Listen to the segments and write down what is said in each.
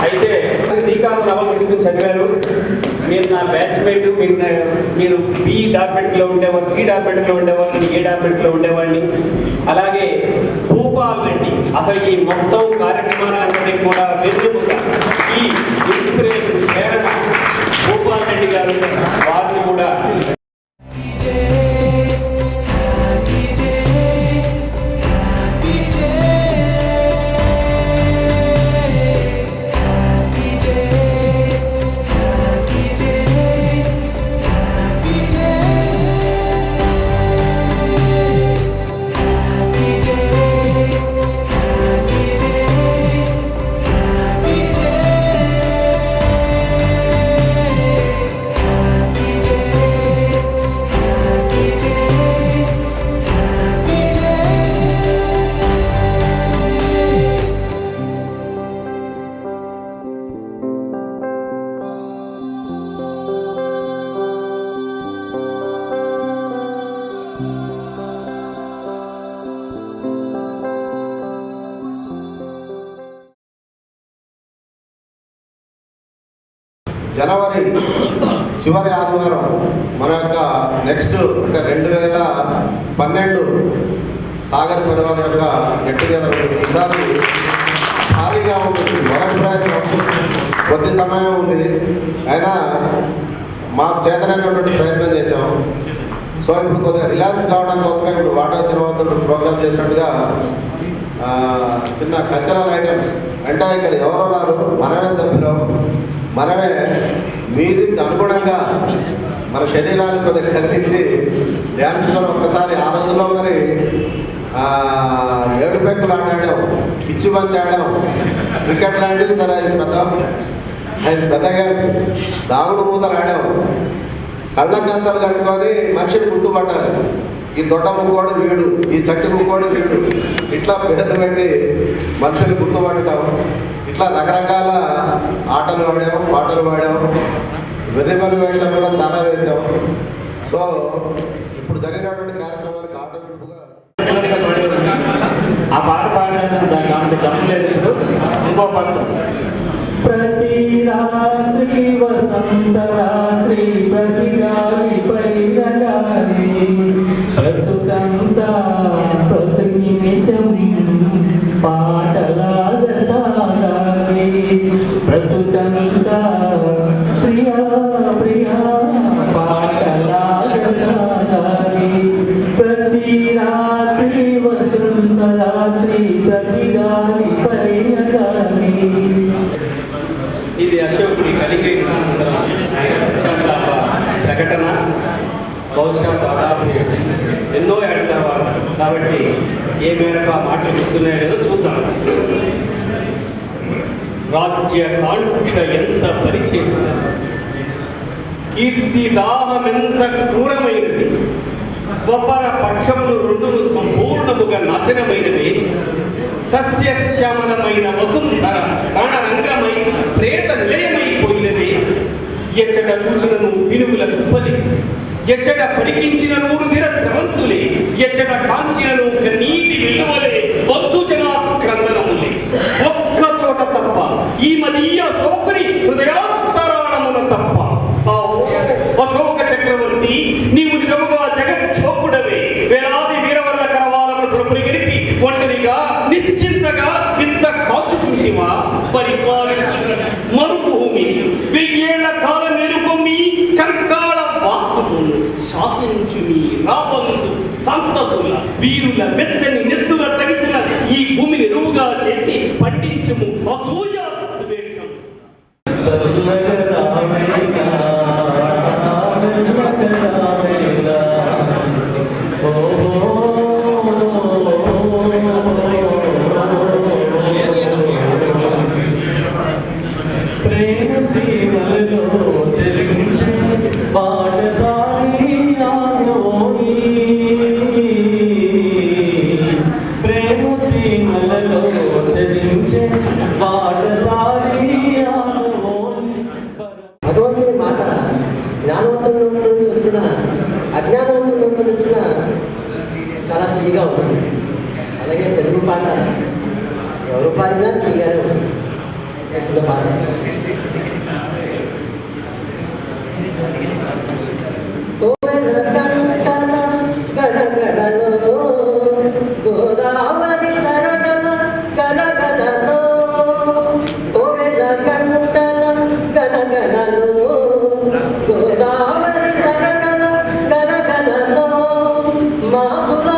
అయితే శ్రీకాంత్ నవకృష్ణ చదివారు. మీరు నా బ్యాచ్మేట్. మీరు బి డిపార్ట్మెంట్లో ఉండేవారు, సి డిపార్ట్మెంట్లో ఉండేవారు, ఏ డిపార్ట్మెంట్లో ఉండేవాడిని. అలాగే భూపాల్ రెడ్డి అసలు ఈ మొత్తం కార్యక్రమాలన్నింటినీ కూడా వెన్నుముక, ఈ ఇన్స్పిరేషన్ ప్రేరణ భూపాల్ రెడ్డి గారు. వారిని కూడా జనవరి చివరి ఆదివారం మన యొక్క నెక్స్ట్ అంటే 2012 సాగర్ పరివారం యొక్క గెట్ టుగెదర్ ఈసారి ఖాళీగా ఉంటుంది. మొదటి ప్రయత్నం కొద్ది సమయం ఉంది, అయినా మాకు చేతనైనటువంటి ప్రయత్నం చేసాం. సో ఇప్పుడు కొద్దిగా రిలాక్స్ కావడం కోసమే ఇప్పుడు వాటర్ తినవద్దు ప్రోగ్రామ్ చేసినట్టుగా చిన్న కల్చరల్ ఐటమ్స్ అంటే ఇక్కడ ఎవరో రారు, మనమే సభ్యులు, మనమే మ్యూజిక్ అనుగుణంగా మన శరీరాన్ని కొద్దిగా కదిలించి డ్యాన్స్లో ఒక్కసారి ఆ రోజుల్లో మరి 7 పెక్కులు ఆడాం, పిచ్చి బంతి ఆడాం, క్రికెట్ లాంటివి. సరే పెద్ద గేమ్స్, దాగుడు మూతలు ఆడాం. కళ్ళ గంతలు కట్టుకొని మనిషిని గుర్తుపట్టాలి. ఈ దొడ్డ ముక్కోడు వీడు, ఈ చట్టి ముక్కోడు వీడు, ఇట్లా పేర్లు పెట్టి మనుషులు గుర్తుపట్టడం. ఇట్లా రకరకాల ఆటలు ఆడాం, పాటలు పాడాం, వెర్రిమల్లి వేషాలు కూడా చాలా వేసాం. సో ఇప్పుడు జరిగినటువంటి కార్యక్రమానికి ఆటోమేటిక్గా ఆ పాట పాడడానికి దానికి జమ్మలేదు. ఇంకో పాట ప్రతి రాత్రి వసంత రాత్రి ప్రతి గాలి పైరగాలి బ్రతుకంతా ప్రతి నిమిషం పాటలాగ సాగాలి బ్రతుకంతా ప్రియా ప్రియా పాటలాగ సాగాలి ప్రతి రాత్రి వసంత రాత్రి ప్రతి గాలి పైరగాలి. ఇది అశోకుడి కలిగి ప్రకటన. బహుశా దాదాపు ఎన్నో ఏళ్ళ తర్వాత కాబట్టి ఏ మేరకు ఆ మాటలు గుర్తున్నాయో లేదో చూద్దాం. రాజ్య కాంక్ష ఎంత పరిచేసిన, కీర్తి దాహం ఎంత క్రూరమైనది, స్వపర పక్షములు రెండును సంపూర్ణముగా నాశనమైనవి, సస్యశ్యామలమైన వసుంధర రణరంగమై ప్రేత నిలయమైపోయినది. ఎచ్చట చూచినను పినుగుల కుప్పలి, ఎచ్చట పరికించిన నూరు దిర స్రవంతులే, ఎచ్చట కాంచినను నీటి విలువలే వద్దు జనాక్రందనములే. ఒక్క చోట తప్ప ఈ మదీయ శోకుని హృదయాంతరాళమున తప్ప. అశోక చక్రవర్తి, నీవు నిజముగా జగచ్చోకుడవే. వేలాది వీరవర్ల కరవాలను సురపురి గెలిపి ఒంటరిగా నిశ్చింతగా ఇంత కాచుచుంటివా? పరిపాలించు మరుభూమి 1000 ఏళ్ల కాలం మెరుగొమ్మి కంకాళ వాసమును శాసించు మీ రాబందు సంతతుల వీరుల మెచ్చని నెత్తుల తడిసిన ఈ భూమిని ఎరువుగా చేసి పండించుము అసూయ ద్వేషం. గడగడలో గోదావరి తరగల గడగడలో కోవెల గంటల గడగడలో గోదావరి తరగల గడగడలో మాపుల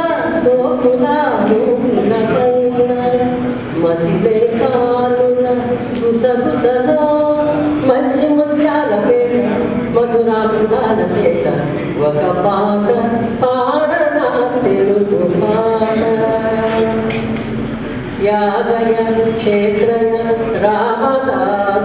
తోపుల మూలమైన మసిలే కాలుల గుసగుసలో మంచి ముత్యాల పేట మధురామృతాల పేట ఒక పాట పాడనా తెలుగు పాట యాగయ క్షేత్రయ రామదాస